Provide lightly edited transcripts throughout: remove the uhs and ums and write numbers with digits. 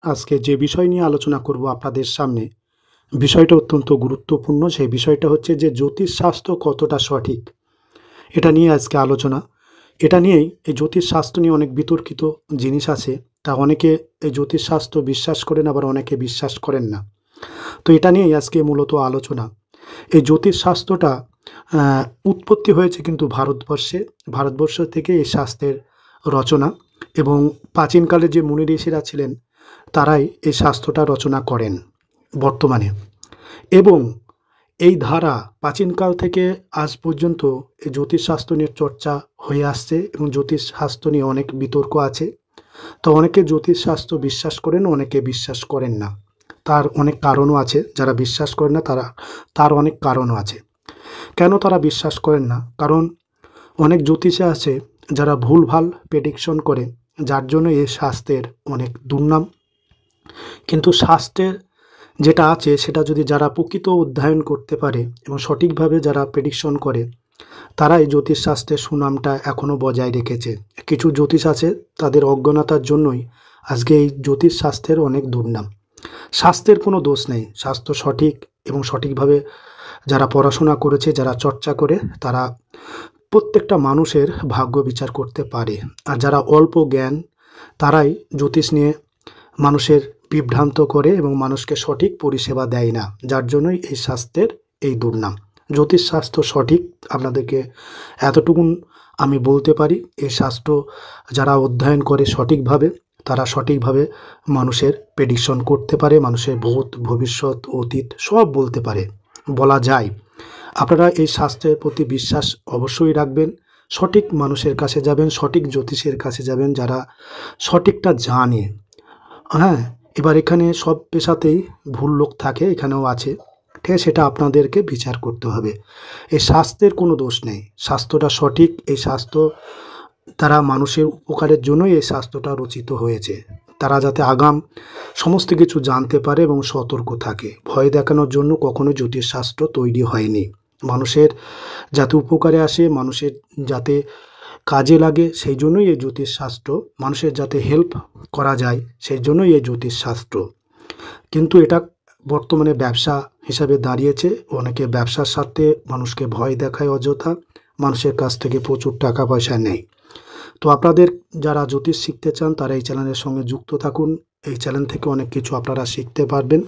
আজকে যে বিষয় নিয়ে আলোচনা করব আপনাদের সামনে, বিষয়টা অত্যন্ত গুরুত্বপূর্ণ। সেই বিষয়টা হচ্ছে যে জ্যোতিষশাস্ত্র কতটা সঠিক, এটা নিয়ে আজকে আলোচনা। এটা নিয়েই এই জ্যোতিষশাস্ত্র নিয়ে অনেক বিতর্কিত জিনিস আছে। তা অনেকে এই জ্যোতিষশাস্ত্র বিশ্বাস করেন, আবার অনেকে বিশ্বাস করেন না। তো এটা নিয়েই আজকে মূলত আলোচনা। এই জ্যোতিষশাস্ত্রটা উৎপত্তি হয়েছে কিন্তু ভারতবর্ষ থেকে এই শাস্ত্রের রচনা। এবং প্রাচীনকালে যে মুনি ঋষিরা ছিলেন তারাই এই শাস্ত্রটা রচনা করেন বর্তমানে। এবং এই ধারা প্রাচীনকাল থেকে আজ পর্যন্ত এই জ্যোতিষশাস্ত্র নিয়ে চর্চা হয়ে আসছে, এবং জ্যোতিষশাস্ত্র নিয়ে অনেক বিতর্ক আছে। তো অনেকে জ্যোতিষশাস্ত্র বিশ্বাস করেন, অনেকে বিশ্বাস করেন না। তার অনেক কারণও আছে। যারা বিশ্বাস করেন না তার অনেক কারণও আছে কেন তারা বিশ্বাস করেন না। কারণ অনেক জ্যোতিষে আছে যারা ভুলভাল প্রেডিকশন করে, যার জন্য এই শাস্ত্রের অনেক দুর্নাম। কিন্তু শাস্ত্রের যেটা আছে সেটা যদি যারা প্রকৃত অধ্যয়ন করতে পারে এবং সঠিকভাবে যারা প্রেডিকশন করে, তারা এই জ্যোতিষশাস্ত্রের সুনামটা এখনও বজায় রেখেছে। কিছু জ্যোতিষ আছে তাদের অজ্ঞানতার জন্যই আজকে এই জ্যোতিষশাস্ত্রের অনেক দুর্নাম। শাস্ত্রের কোনো দোষ নেই, শাস্ত্র সঠিক, এবং সঠিকভাবে যারা পড়াশোনা করেছে, যারা চর্চা করে, তারা প্রত্যেকটা মানুষের ভাগ্য বিচার করতে পারে। আর যারা অল্প জ্ঞান, তারাই জ্যোতিষ নিয়ে মানুষের বিভ্রান্ত করে এবং মানুষকে সঠিক পরিষেবা দেয় না, যার জন্যই এই শাস্ত্রের এই দুর্নাম। জ্যোতিষশাস্ত্র সঠিক, আপনাদেরকে এতটুকুন আমি বলতে পারি। এই শাস্ত্র যারা অধ্যয়ন করে সঠিকভাবে, তারা সঠিকভাবে মানুষের প্রেডিকশন করতে পারে, মানুষের ভূত ভবিষ্যৎ অতীত সব বলতে পারে, বলা যায়। আপনারা এই শাস্ত্রের প্রতি বিশ্বাস অবশ্যই রাখবেন। সঠিক মানুষের কাছে যাবেন, সঠিক জ্যোতিষের কাছে যাবেন, যারা সঠিকটা জানে। হ্যাঁ, এবার এখানে সব পেশাতেই ভুল লোক থাকে, এখানেও আছে। ঠিক আছে, সেটা আপনাদেরকে বিচার করতে হবে। এই শাস্ত্রের কোনো দোষ নেই, শাস্ত্রটা সঠিক। এই শাস্ত্র তারা মানুষের উপকারের জন্যই এই শাস্ত্রটা রচিত হয়েছে। তারা যাতে আগাম সমস্ত কিছু জানতে পারে এবং সতর্ক থাকে। ভয় দেখানোর জন্য কখনো জ্যোতিষশাস্ত্র তৈরি হয়নি। মানুষের যাতে উপকারে আসে, মানুষের যাতে কাজে লাগে, সেই জন্যই এই জ্যোতিষশাস্ত্র। মানুষের যাতে হেল্প করা যায়, সেই জন্যই এই জ্যোতিষশাস্ত্র। কিন্তু এটা বর্তমানে ব্যবসা হিসাবে দাঁড়িয়েছে। অনেকে ব্যবসার স্বার্থে মানুষকে ভয় দেখায় অযথা, মানুষের কাছ থেকে প্রচুর টাকা পয়সা নেয়। তো আপনাদের যারা জ্যোতিষ শিখতে চান তারা এই চ্যানেলের সঙ্গে যুক্ত থাকুন। এই চ্যানেল থেকে অনেক কিছু আপনারা শিখতে পারবেন।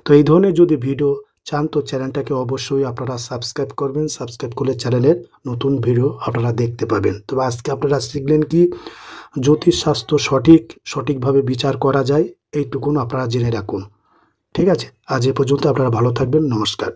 তো এই ধরনের যদি ভিডিও চান তো চ্যানেলটাকে অবশ্যই আপনারা সাবস্ক্রাইব করবেন। সাবস্ক্রাইব করলে চ্যানেলের নতুন ভিডিও আপনারা দেখতে পাবেন। তো আজকে আপনারা শিখলেন কি জ্যোতিষশাস্ত্র সঠিকভাবে বিচার করা যায়, এইটুকুন আপনারা জেনে রাখুন। ঠিক আছে, আজ এ পর্যন্ত। আপনারা ভালো থাকবেন। নমস্কার।